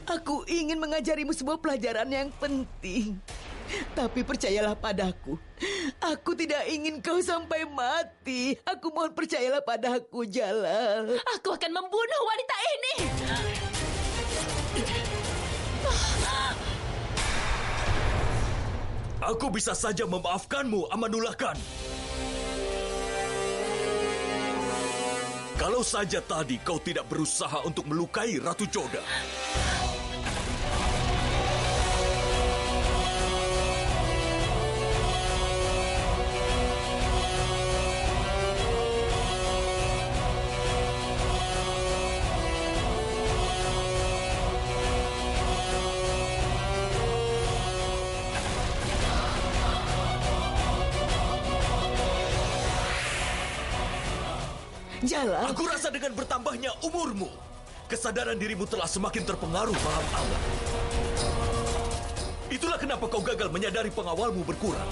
Aku ingin mengajarimu sebuah pelajaran yang penting. Tapi percayalah padaku, aku tidak ingin kau sampai mati. Aku mohon percayalah padaku, Jalal. Aku akan membunuh wanita ini. Aku bisa saja memaafkanmu, Amanullah Khan. Kalau saja tadi kau tidak berusaha untuk melukai Ratu Joda. Jalal. Aku rasa dengan bertambahnya umurmu, kesadaran dirimu telah semakin terpengaruh, Maham Angga. Itulah kenapa kau gagal menyadari pengawalmu berkurang.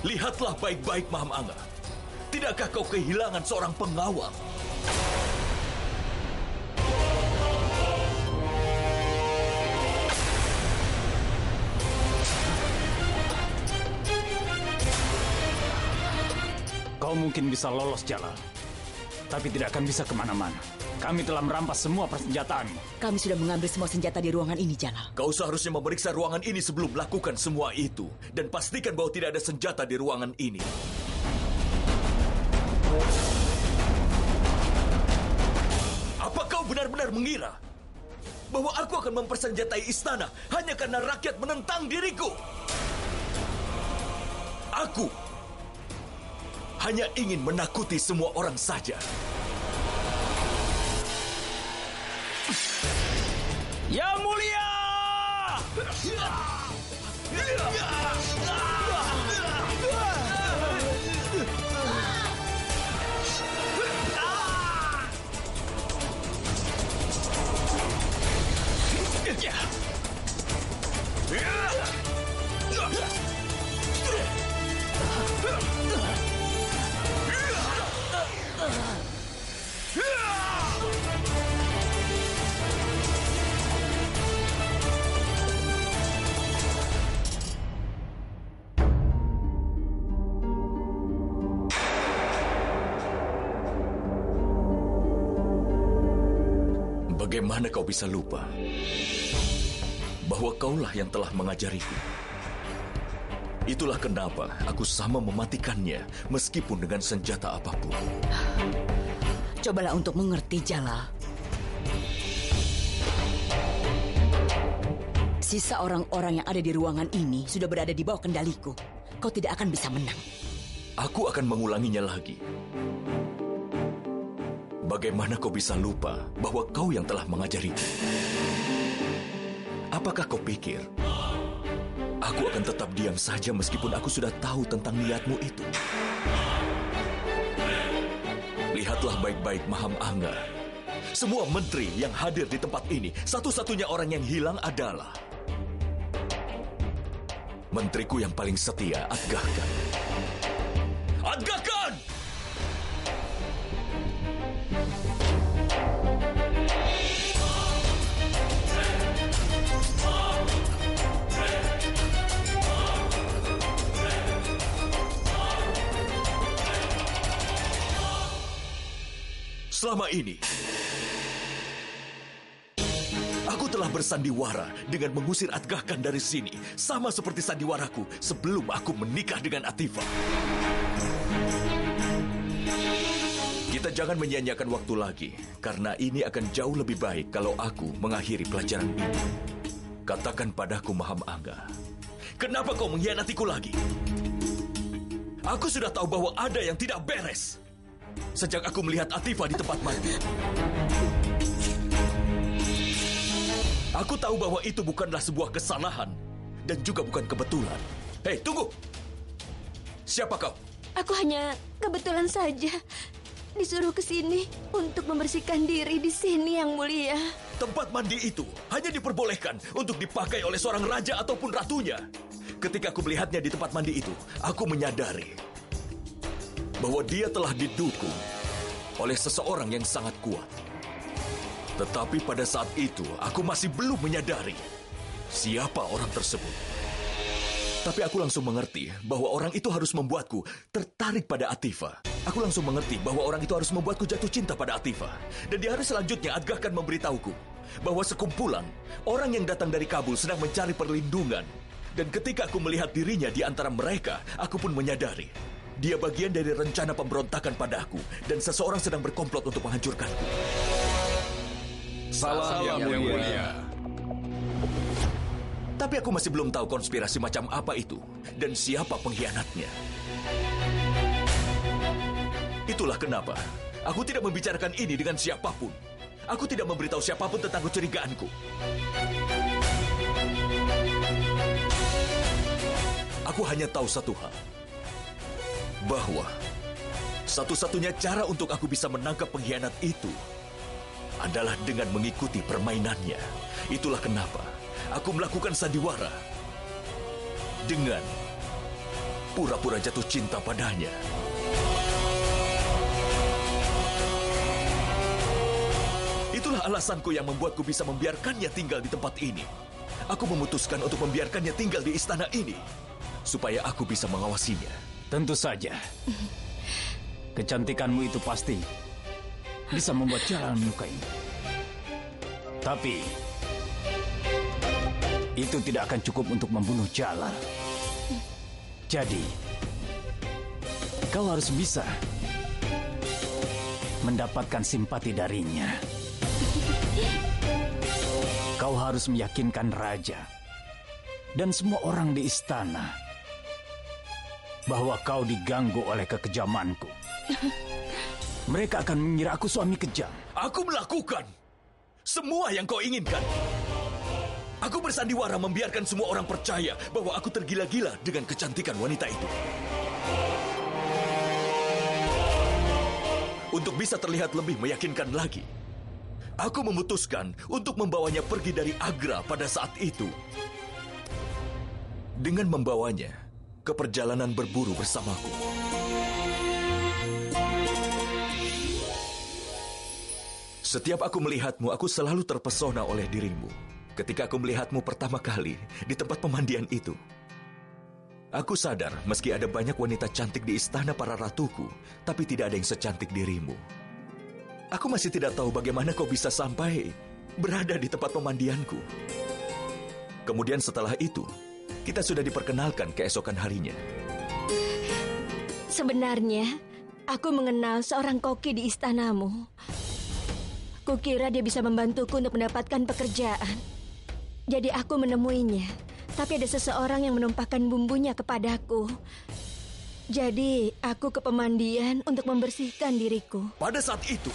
Lihatlah baik-baik, Maham Angga. Tidakkah kau kehilangan seorang pengawal? Kau mungkin bisa lolos, Jalal, tapi tidak akan bisa kemana-mana. Kami telah merampas semua persenjataanmu. Kami sudah mengambil semua senjata di ruangan ini, Jalal. Kau seharusnya memeriksa ruangan ini sebelum melakukan semua itu. Dan pastikan bahwa tidak ada senjata di ruangan ini. Apa kau benar-benar mengira bahwa aku akan mempersenjatai istana hanya karena rakyat menentang diriku? Aku hanya ingin menakuti semua orang saja. Yang Mulia! Bagaimana kau bisa lupa bahwa kaulah yang telah mengajariku? Itulah kenapa aku sama mematikannya meskipun dengan senjata apapun. Cobalah untuk mengerti, Jalal. Sisa orang-orang yang ada di ruangan ini sudah berada di bawah kendaliku. Kau tidak akan bisa menang. Aku akan mengulanginya lagi. Bagaimana kau bisa lupa bahwa kau yang telah mengajariku? Apakah kau pikir aku akan tetap diam saja meskipun aku sudah tahu tentang niatmu itu? Lihatlah baik-baik, Maham Angga. Semua menteri yang hadir di tempat ini, satu-satunya orang yang hilang adalah menteriku yang paling setia, Atgah Khan. Atgah Khan! Selama ini, aku telah bersandiwara dengan mengusir Atgah Khan dari sini, sama seperti sandiwaraku sebelum aku menikah dengan Atifah. Kita jangan menyia-nyiakan waktu lagi, karena ini akan jauh lebih baik kalau aku mengakhiri pelajaran ini. Katakan padaku, Maham Angga, kenapa kau mengkhianatiku lagi? Aku sudah tahu bahwa ada yang tidak beres sejak aku melihat Atifah di tempat mandi. Aku tahu bahwa itu bukanlah sebuah kesalahan dan juga bukan kebetulan. Hei, tunggu! Siapa kau? Aku hanya kebetulan saja disuruh ke sini untuk membersihkan diri di sini, Yang Mulia. Tempat mandi itu hanya diperbolehkan untuk dipakai oleh seorang raja ataupun ratunya. Ketika aku melihatnya di tempat mandi itu, aku menyadari bahwa dia telah didukung oleh seseorang yang sangat kuat. Tetapi pada saat itu, aku masih belum menyadari siapa orang tersebut. Tapi aku langsung mengerti bahwa orang itu harus membuatku tertarik pada Atifa. Aku langsung mengerti bahwa orang itu harus membuatku jatuh cinta pada Atifa. Dan di hari selanjutnya, Adga akan memberitahuku bahwa sekumpulan orang yang datang dari Kabul sedang mencari perlindungan. Dan ketika aku melihat dirinya di antara mereka, aku pun menyadari dia bagian dari rencana pemberontakan padaku dan seseorang sedang berkomplot untuk menghancurkanku. Salam yang mulia. Tapi aku masih belum tahu konspirasi macam apa itu dan siapa pengkhianatnya. Itulah kenapa aku tidak membicarakan ini dengan siapapun. Aku tidak memberitahu siapapun tentang kecurigaanku. Aku hanya tahu satu hal, bahwa satu-satunya cara untuk aku bisa menangkap pengkhianat itu adalah dengan mengikuti permainannya. Itulah kenapa aku melakukan sandiwara dengan pura-pura jatuh cinta padanya. Itulah alasanku yang membuatku bisa membiarkannya tinggal di tempat ini. Aku memutuskan untuk membiarkannya tinggal di istana ini, supaya aku bisa mengawasinya. Tentu saja. Kecantikanmu itu pasti bisa membuat Jalal menyukaimu. Tapi itu tidak akan cukup untuk membunuh Jalal. Jadi, kau harus bisa mendapatkan simpati darinya. Kau harus meyakinkan raja dan semua orang di istana bahwa kau diganggu oleh kekejamanku. Mereka akan mengira aku suami kejam. Aku melakukan semua yang kau inginkan. Aku bersandiwara membiarkan semua orang percaya bahwa aku tergila-gila dengan kecantikan wanita itu. Untuk bisa terlihat lebih meyakinkan lagi, aku memutuskan untuk membawanya pergi dari Agra pada saat itu. Dengan membawanya ke perjalanan berburu bersamaku. Setiap aku melihatmu, aku selalu terpesona oleh dirimu. Ketika aku melihatmu pertama kali di tempat pemandian itu, aku sadar meski ada banyak wanita cantik di istana para ratuku, tapi tidak ada yang secantik dirimu. Aku masih tidak tahu bagaimana kau bisa sampai berada di tempat pemandianku. Kemudian setelah itu, kita sudah diperkenalkan keesokan harinya. Sebenarnya, aku mengenal seorang koki di istanamu. Kukira dia bisa membantuku untuk mendapatkan pekerjaan. Jadi aku menemuinya, tapi ada seseorang yang menumpahkan bumbunya kepadaku. Jadi aku ke pemandian untuk membersihkan diriku. Pada saat itu,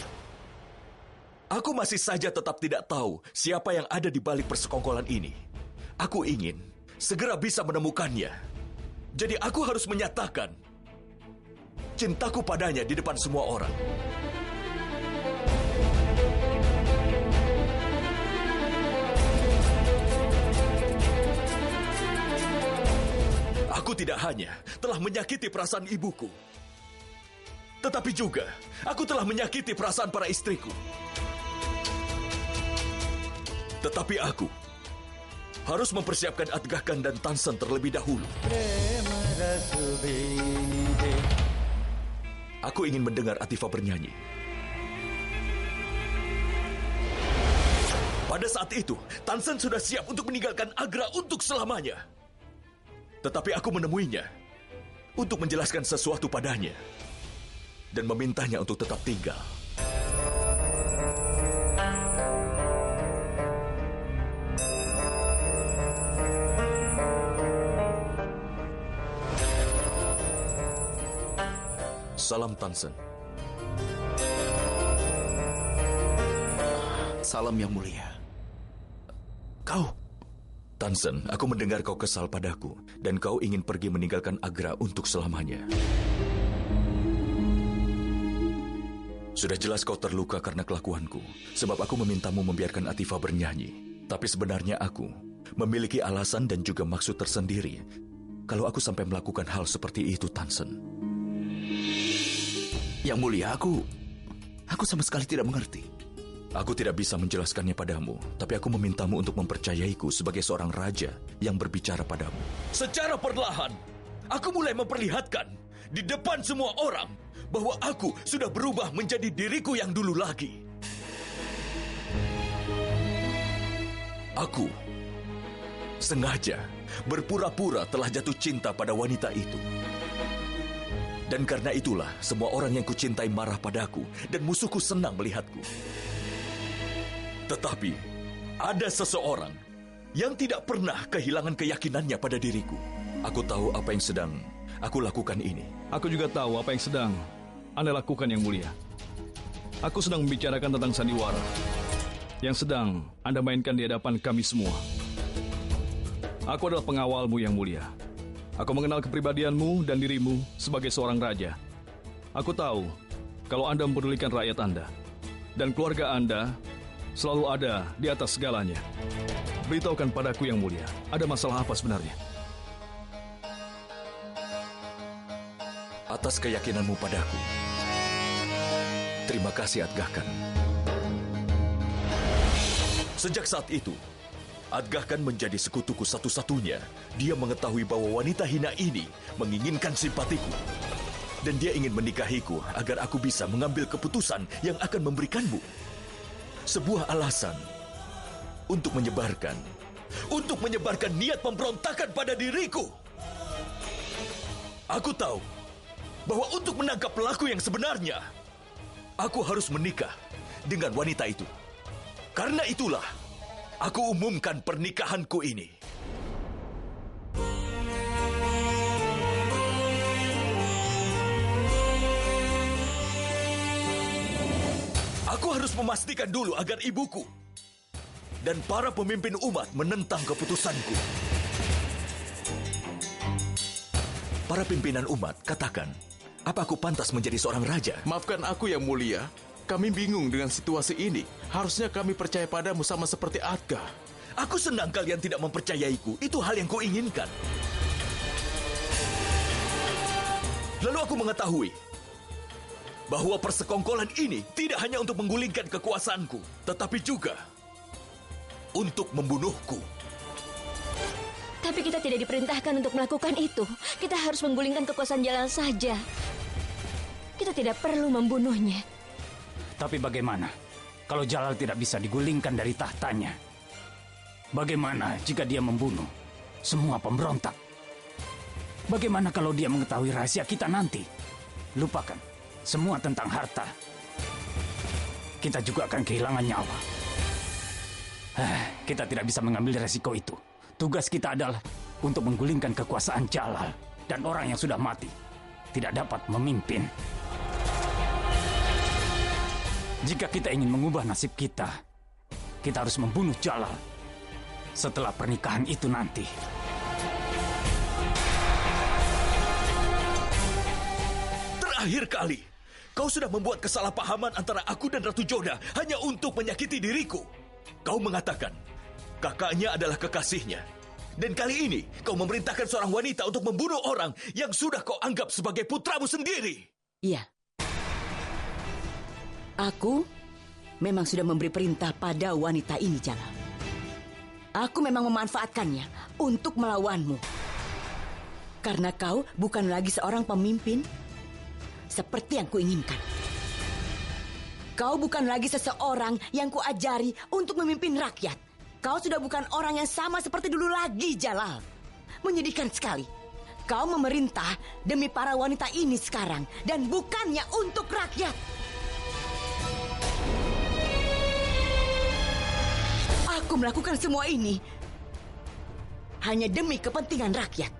aku masih saja tetap tidak tahu siapa yang ada di balik persekongkolan ini. Aku ingin segera bisa menemukannya. Jadi aku harus menyatakan cintaku padanya di depan semua orang. Aku tidak hanya telah menyakiti perasaan ibuku, tetapi juga aku telah menyakiti perasaan para istriku. Tetapi aku harus mempersiapkan Adgakan dan Tansen terlebih dahulu. Aku ingin mendengar Atifa bernyanyi. Pada saat itu, Tansen sudah siap untuk meninggalkan Agra untuk selamanya. Tetapi aku menemuinya untuk menjelaskan sesuatu padanya dan memintanya untuk tetap tinggal. Salam Tansen. Salam yang mulia. Kau? Tansen, aku mendengar kau kesal padaku dan kau ingin pergi meninggalkan Agra untuk selamanya. Sudah jelas kau terluka karena kelakuanku, sebab aku memintamu membiarkan Atifa bernyanyi. Tapi sebenarnya aku memiliki alasan dan juga maksud tersendiri kalau aku sampai melakukan hal seperti itu, Tansen. Yang mulia, aku sama sekali tidak mengerti. Aku tidak bisa menjelaskannya padamu, tapi aku memintamu untuk mempercayaiku sebagai seorang raja yang berbicara padamu. Secara perlahan, aku mulai memperlihatkan di depan semua orang bahwa aku sudah berubah menjadi diriku yang dulu lagi. Aku sengaja berpura-pura telah jatuh cinta pada wanita itu. Dan karena itulah semua orang yang kucintai marah padaku dan musuhku senang melihatku. Tetapi ada seseorang yang tidak pernah kehilangan keyakinannya pada diriku. Aku tahu apa yang sedang aku lakukan ini. Aku juga tahu apa yang sedang Anda lakukan, Yang Mulia. Aku sedang membicarakan tentang sandiwara yang sedang Anda mainkan di hadapan kami semua. Aku adalah pengawalmu, Yang Mulia. Aku mengenal kepribadianmu dan dirimu sebagai seorang raja. Aku tahu kalau Anda mempedulikan rakyat Anda. Dan keluarga Anda selalu ada di atas segalanya. Beritahukan padaku, Yang Mulia, ada masalah apa sebenarnya? Atas keyakinanmu padaku, terima kasih Adgahkan. Sejak saat itu, Adgahkan menjadi sekutuku satu-satunya. Dia mengetahui bahwa wanita hina ini menginginkan simpatiku. Dan dia ingin menikahiku agar aku bisa mengambil keputusan yang akan memberikanmu sebuah alasan untuk menyebarkan niat pemberontakan pada diriku. Aku tahu bahwa untuk menangkap pelaku yang sebenarnya, aku harus menikah dengan wanita itu. Karena itulah, aku umumkan pernikahanku ini. Aku harus memastikan dulu agar ibuku dan para pemimpin umat menentang keputusanku. Para pimpinan umat, katakan, apa aku pantas menjadi seorang raja? Maafkan aku, Yang Mulia. Kami bingung dengan situasi ini. Harusnya kami percaya padamu sama seperti Adga. Aku senang kalian tidak mempercayaiku. Itu hal yang kuinginkan. Lalu aku mengetahui bahwa persekongkolan ini tidak hanya untuk menggulingkan kekuasaanku, tetapi juga untuk membunuhku. Tapi kita tidak diperintahkan untuk melakukan itu. Kita harus menggulingkan kekuasaan Jalal saja. Kita tidak perlu membunuhnya. Tapi bagaimana kalau Jalal tidak bisa digulingkan dari tahtanya? Bagaimana jika dia membunuh semua pemberontak? Bagaimana kalau dia mengetahui rahasia kita nanti? Lupakan semua tentang harta. Kita juga akan kehilangan nyawa. Kita tidak bisa mengambil resiko itu. Tugas kita adalah untuk menggulingkan kekuasaan Jalal. Dan orang yang sudah mati tidak dapat memimpin. Jika kita ingin mengubah nasib kita harus membunuh Jalal setelah pernikahan itu nanti. Terakhir kali, kau sudah membuat kesalahpahaman antara aku dan Ratu Joda hanya untuk menyakiti diriku. Kau mengatakan kakaknya adalah kekasihnya. Dan kali ini kau memerintahkan seorang wanita untuk membunuh orang yang sudah kau anggap sebagai putramu sendiri. Iya. Aku memang sudah memberi perintah pada wanita ini, Jalal. Aku memang memanfaatkannya untuk melawanmu. Karena kau bukan lagi seorang pemimpin seperti yang kuinginkan. Kau bukan lagi seseorang yang kuajari untuk memimpin rakyat. Kau sudah bukan orang yang sama seperti dulu lagi, Jalal. Menyedihkan sekali. Kau memerintah demi para wanita ini sekarang dan bukannya untuk rakyat. Aku melakukan semua ini hanya demi kepentingan rakyat.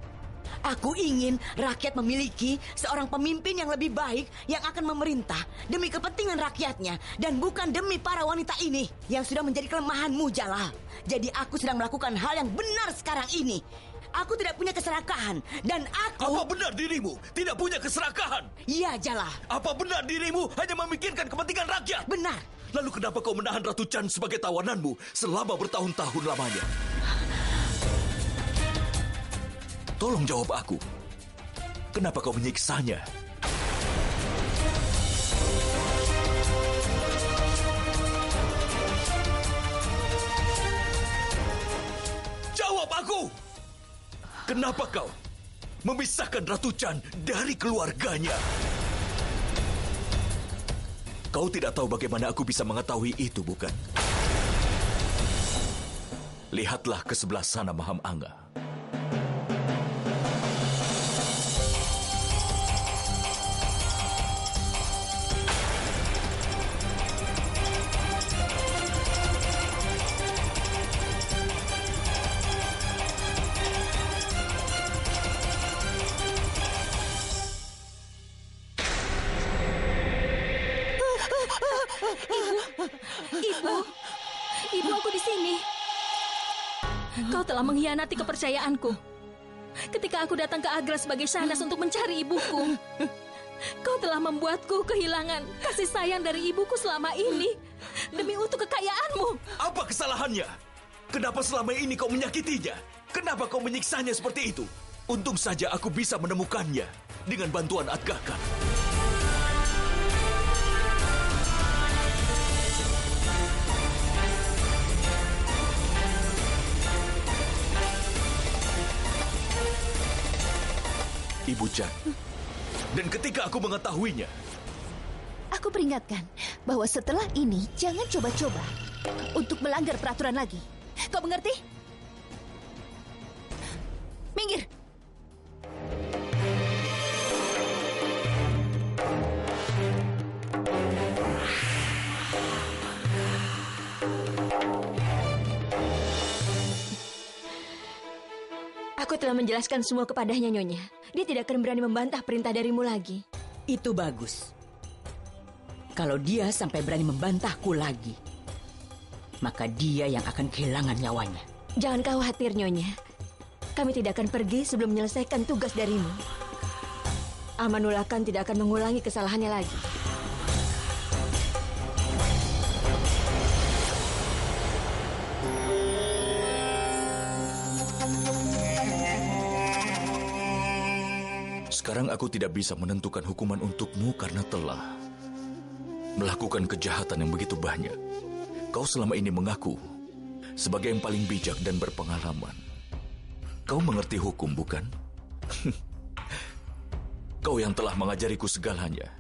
Aku ingin rakyat memiliki seorang pemimpin yang lebih baik yang akan memerintah demi kepentingan rakyatnya dan bukan demi para wanita ini yang sudah menjadi kelemahanmu, Jalal. Jadi aku sedang melakukan hal yang benar sekarang ini. Aku tidak punya keserakahan dan aku... Apa benar dirimu tidak punya keserakahan? Iya, Jalal. Apa benar dirimu hanya memikirkan kepentingan rakyat? Benar. Lalu kenapa kau menahan Ratu Chan sebagai tawananmu selama bertahun-tahun lamanya? Tolong jawab aku. Kenapa kau menyiksanya? Kenapa kau memisahkan Ratu Chan dari keluarganya? Kau tidak tahu bagaimana aku bisa mengetahui itu, bukan? Lihatlah ke sebelah sana, Maham Angga. Ibu, aku di sini. Kau telah mengkhianati kepercayaanku. Ketika aku datang ke Agra sebagai Shahnaz untuk mencari ibuku, kau telah membuatku kehilangan kasih sayang dari ibuku selama ini demi untuk kekayaanmu. Apa kesalahannya? Kenapa selama ini kau menyakitinya? Kenapa kau menyiksanya seperti itu? Untung saja aku bisa menemukannya dengan bantuan Adgaka. Ibu Chan. Dan ketika aku mengetahuinya, aku peringatkan bahwa setelah ini jangan coba-coba untuk melanggar peraturan lagi. Kau mengerti? Minggir. Aku telah menjelaskan semua kepadanya, Nyonya. Dia tidak akan berani membantah perintah darimu lagi. Itu bagus. Kalau dia sampai berani membantahku lagi, maka dia yang akan kehilangan nyawanya. Jangan khawatir, Nyonya. Kami tidak akan pergi sebelum menyelesaikan tugas darimu. Amanullah Khan tidak akan mengulangi kesalahannya lagi. sekarang aku tidak bisa menentukan hukuman untukmu karena telah melakukan kejahatan yang begitu banyak. Kau selama ini mengaku sebagai yang paling bijak dan berpengalaman. Kau mengerti hukum, bukan? Kau yang telah mengajariku segalanya.